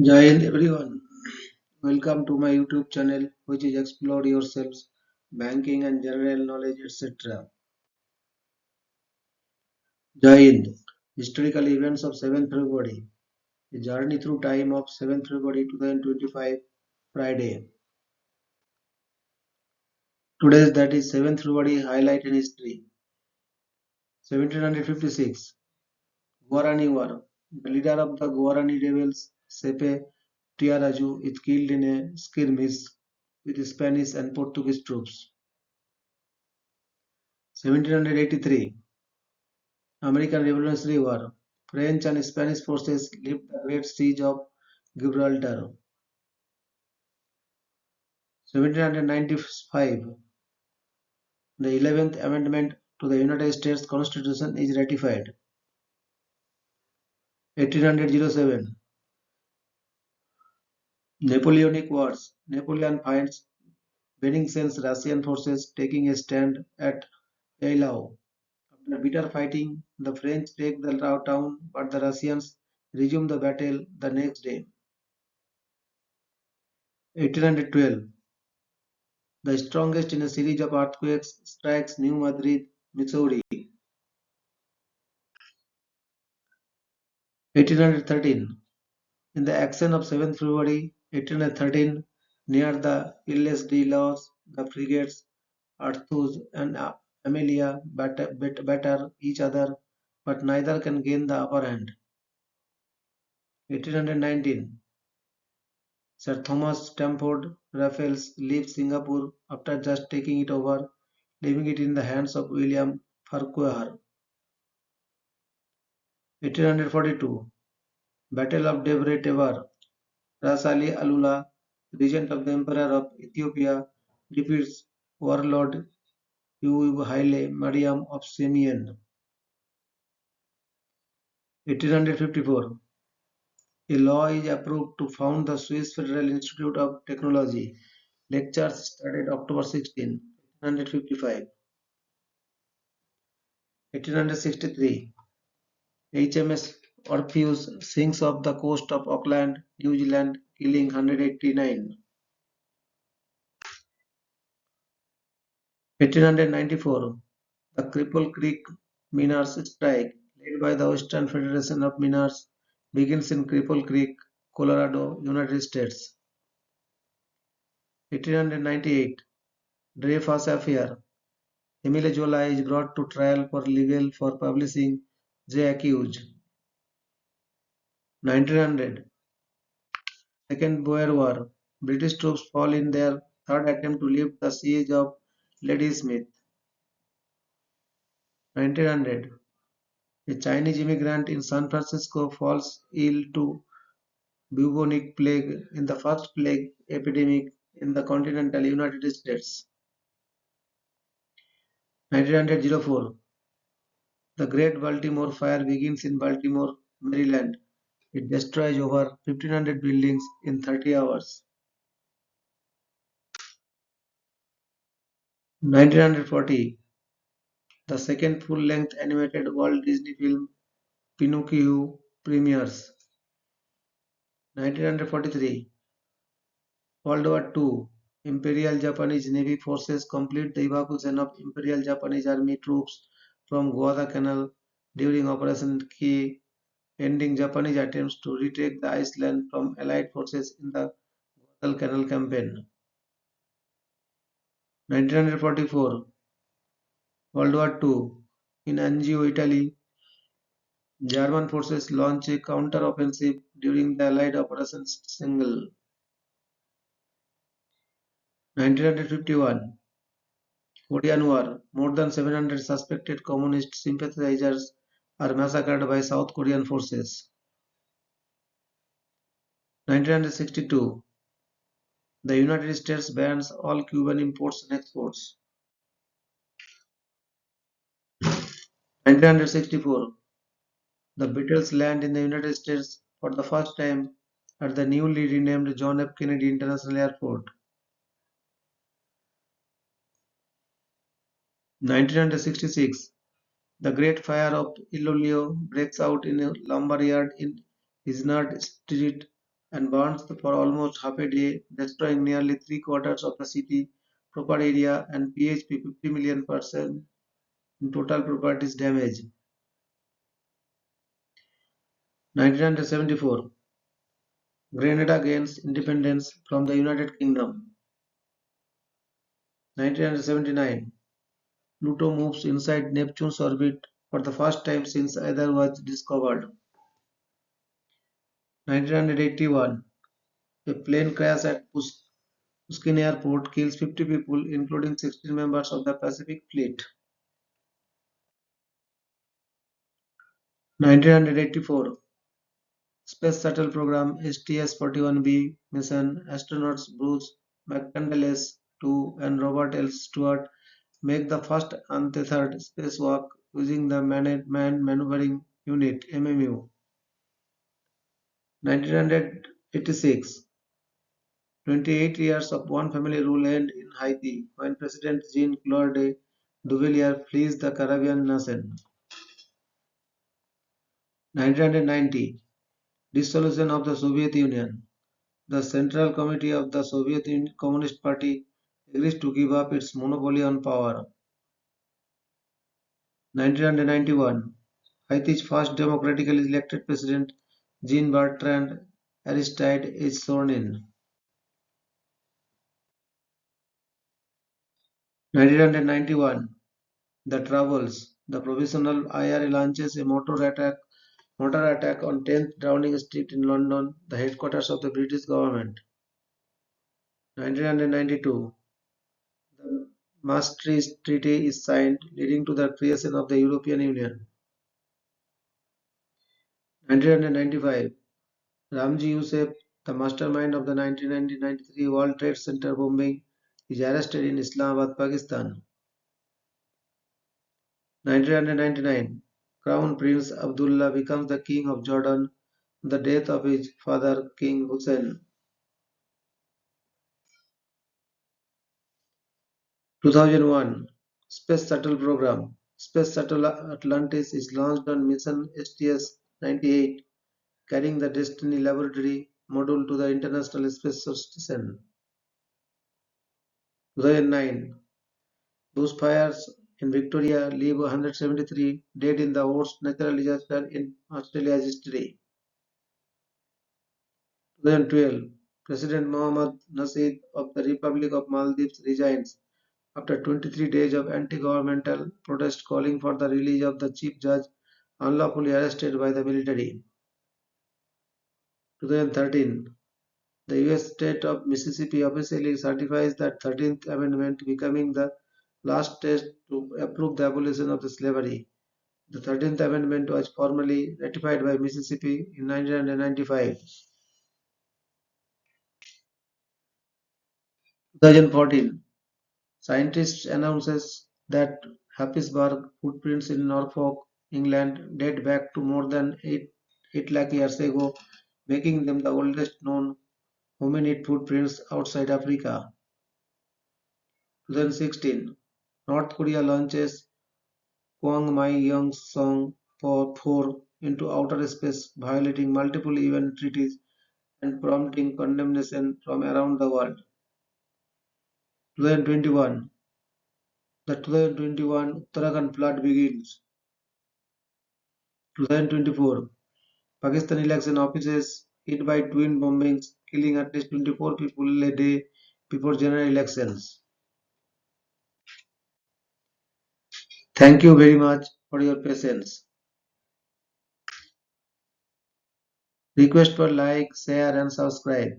Jai Hind everyone. Welcome to my YouTube channel, which is Explore Yourselves, Banking and General Knowledge, etc. Jai Hind. Historical events of 7th February. A journey through time of 7th February 2025, Friday. Today's that is 7th February highlight in history. 1756. Guarani War. The leader of the Guarani rebels, Sepe Tiaraju, is killed in a skirmish with Spanish and Portuguese troops. 1783. American Revolutionary War. French and Spanish forces lift the Great Siege of Gibraltar. 1795. The 11th Amendment to the United States Constitution is ratified. 1807. Napoleonic Wars. Napoleon finds Bennigsen's Russian forces taking a stand at Eylau. After bitter fighting, the French take the town, but the Russians resume the battle the next day. 1812. The strongest in a series of earthquakes strikes New Madrid, Missouri. 1813. In the action of 7th February 1813, near the Illes de los, the frigates Arthurs and Amelia batter each other, but neither can gain the upper hand. 1819. Sir Thomas Stamford Raffles leaves Singapore after just taking it over, leaving it in the hands of William Farquhar. 1842. Battle of Debre Tabor. Ras Ali Alula, regent of the Emperor of Ethiopia, defeats warlord Haile Mariam of Semian. 1854. A law is approved to found the Swiss Federal Institute of Technology. Lectures started October 16, 1855. 1863. HMS Orpheus sinks off the coast of Auckland, New Zealand, killing 189. 1894. The Cripple Creek Miners Strike, led by the Western Federation of Miners, begins in Cripple Creek, Colorado, United States. 1898. Dreyfus Affair. Emile Zola is brought to trial for libel for publishing J. Accused. 1900. Second Boer War. British troops fall in their third attempt to lift the siege of Ladysmith. 1900. A Chinese immigrant in San Francisco falls ill to bubonic plague in the first plague epidemic in the continental United States. 1904. The Great Baltimore Fire begins in Baltimore, Maryland. It destroys over 1,500 buildings in 30 hours. 1940. The second full-length animated Walt Disney film Pinocchio premieres. 1943. World War II. Imperial Japanese Navy forces complete the evacuation of Imperial Japanese Army troops from Guadalcanal during Operation K, ending Japanese attempts to retake the island from Allied forces in the Guadalcanal campaign. 1944. World War II. In Anzio, Italy, German forces launch a counter-offensive during the Allied Operation Single. 1951. Korean War. More than 700 suspected communist sympathizers are massacred by South Korean forces. 1962. The United States bans all Cuban imports and exports. 1964. The Beatles land in the United States for the first time at the newly renamed John F. Kennedy International Airport. 1966. The Great Fire of Iloilo breaks out in a lumber yard in Iznard Street, and burned for almost half a day, destroying nearly three-quarters of the city proper area and PHP 50 million person in total properties damage. 1974, Grenada gains independence from the United Kingdom. 1979, Pluto moves inside Neptune's orbit for the first time since either was discovered. 1981, a plane crash at Pushkin Airport kills 50 people, including 16 members of the Pacific Fleet. 1984, Space Shuttle Program STS-41B mission astronauts Bruce McCandless-2 and Robert L. Stewart make the first untethered spacewalk using the Manned Maneuvering Unit (MMU). 1986, 28 years of one-family rule end in Haiti when President Jean-Claude Duvalier flees the Caribbean nation. 1990, dissolution of the Soviet Union. The Central Committee of the Soviet Communist Party agrees to give up its monopoly on power. 1991, Haiti's first democratically elected president, Jean-Bertrand Aristide, is sworn in. 1991, The Troubles. The Provisional IRA launches a mortar attack on 10th Downing Street in London, the headquarters of the British government. 1992, the Maastricht Treaty is signed, leading to the creation of the European Union. 1995, Ramji Youssef, the mastermind of the 1993 World Trade Center bombing, is arrested in Islamabad, Pakistan. 1999, Crown Prince Abdullah becomes the King of Jordan on the death of his father, King Hussein. 2001, Space Shuttle Program. Space Shuttle Atlantis is launched on mission STS-98, carrying the Destiny Laboratory module to the International Space Station. 2009, bushfires in Victoria leave 173 dead in the worst natural disaster in Australia's history. 2012, President Mohammad Nasheed of the Republic of Maldives resigns after 23 days of anti-governmental protest calling for the release of the chief judge unlawfully arrested by the military. 2013, the U.S. state of Mississippi officially certifies the 13th Amendment, becoming the last state to approve the abolition of the slavery. The 13th Amendment was formally ratified by Mississippi in 1995. 2014, scientists announces that Happisburgh footprints in Norfolk, England date back to more than 8 lakh years ago, making them the oldest known hominid footprints outside Africa. 2016, North Korea launches Kwangmyong-song 4 into outer space, violating multiple UN treaties and prompting condemnation from around the world. 2021, the 2021 Uttarakhand flood begins. 2024, Pakistan election offices hit by twin bombings, killing at least 24 people a day before general elections. Thank you very much for your patience. Request for like, share and subscribe.